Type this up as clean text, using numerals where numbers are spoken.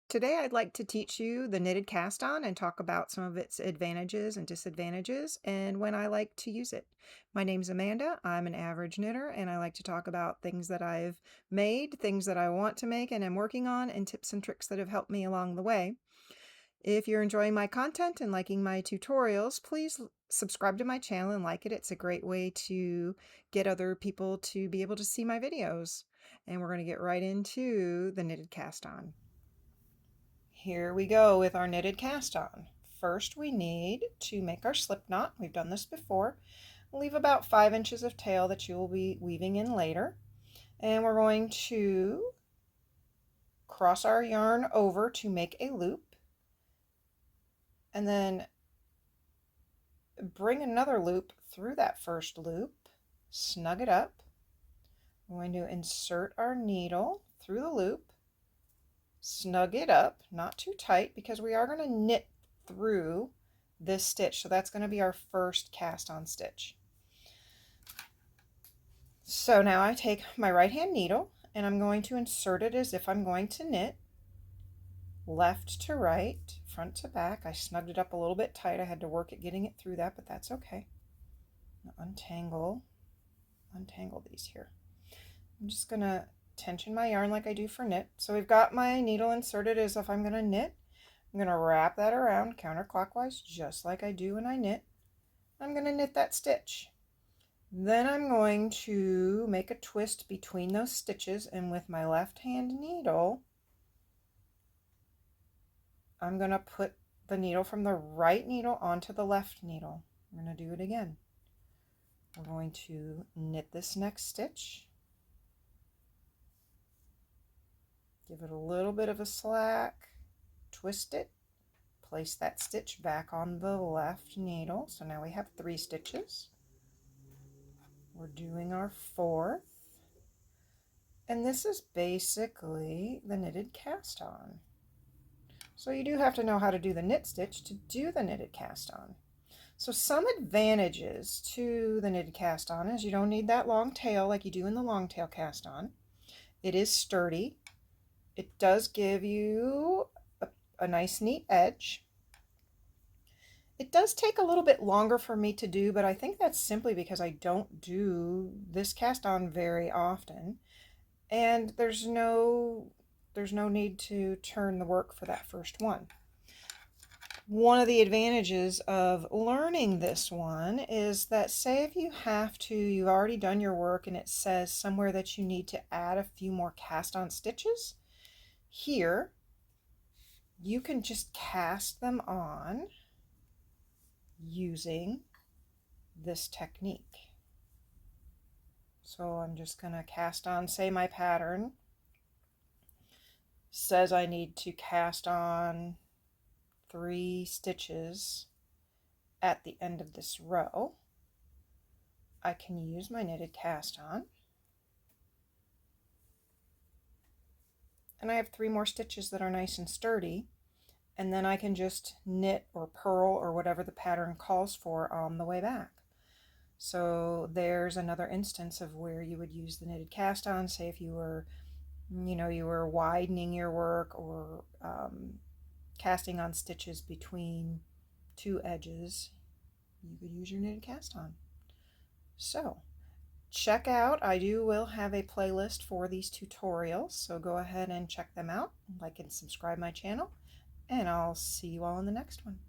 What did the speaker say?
Today, I'd like to teach you the knitted cast on and talk about some of its advantages and disadvantages and when I like to use it. My name's Amanda. I'm an average knitter and I like to talk about things that I've made, things that I want to make and am working on, and tips and tricks that have helped me along the way. If you're enjoying my content and liking my tutorials, please subscribe to my channel and like it. It's a great way to get other people to be able to see my videos. And we're going to get right into the knitted cast on. Here we go with our knitted cast on. First we need to make our slip knot. We've done this before. Leave about 5 inches of tail that you will be weaving in later. And we're going to cross our yarn over to make a loop. And then bring another loop through that first loop. Snug it up. We're going to insert our needle through the loop. Snug it up, not too tight, because we are going to knit through this stitch. So that's going to be our first cast on stitch. So now I take my right hand needle and I'm going to insert it as if I'm going to knit, left to right, front to back. I snugged it up a little bit tight. I had to work at getting it through that, but that's okay. Untangle these here. I'm just going to tension my yarn like I do for knit. So we've got my needle inserted as if I'm going to knit. I'm going to wrap that around counterclockwise just like I do when I knit. I'm going to knit that stitch. Then I'm going to make a twist between those stitches, and with my left hand needle I'm going to put the needle from the right needle onto the left needle. I'm going to do it again. We're going to knit this next stitch, give it a little bit of a slack, twist it, place that stitch back on the left needle. So now we have 3 stitches. We're doing our 4th. And this is basically the knitted cast on. So you do have to know how to do the knit stitch to do the knitted cast on. So some advantages to the knitted cast on is you don't need that long tail like you do in the long tail cast on. It is sturdy. It does give you a nice neat edge. It does take a little bit longer for me to do, but I think that's simply because I don't do this cast on very often. And there's no need to turn the work for that first one. One of the advantages of learning this one is that, say if you have to, you've already done your work and it says somewhere that you need to add a few more cast on stitches, here you can just cast them on using this technique. So I'm just going to cast on, say my pattern says I need to cast on 3 stitches at the end of this row. I can use my knitted cast on, and I have 3 more stitches that are nice and sturdy, and then I can just knit or purl or whatever the pattern calls for on the way back. So there's another instance of where you would use the knitted cast on. Say if you were widening your work or casting on stitches between 2 edges, you could use your knitted cast on. So check out, I will have a playlist for these tutorials, so go ahead and check them out, like and subscribe my channel, and I'll see you all in the next one.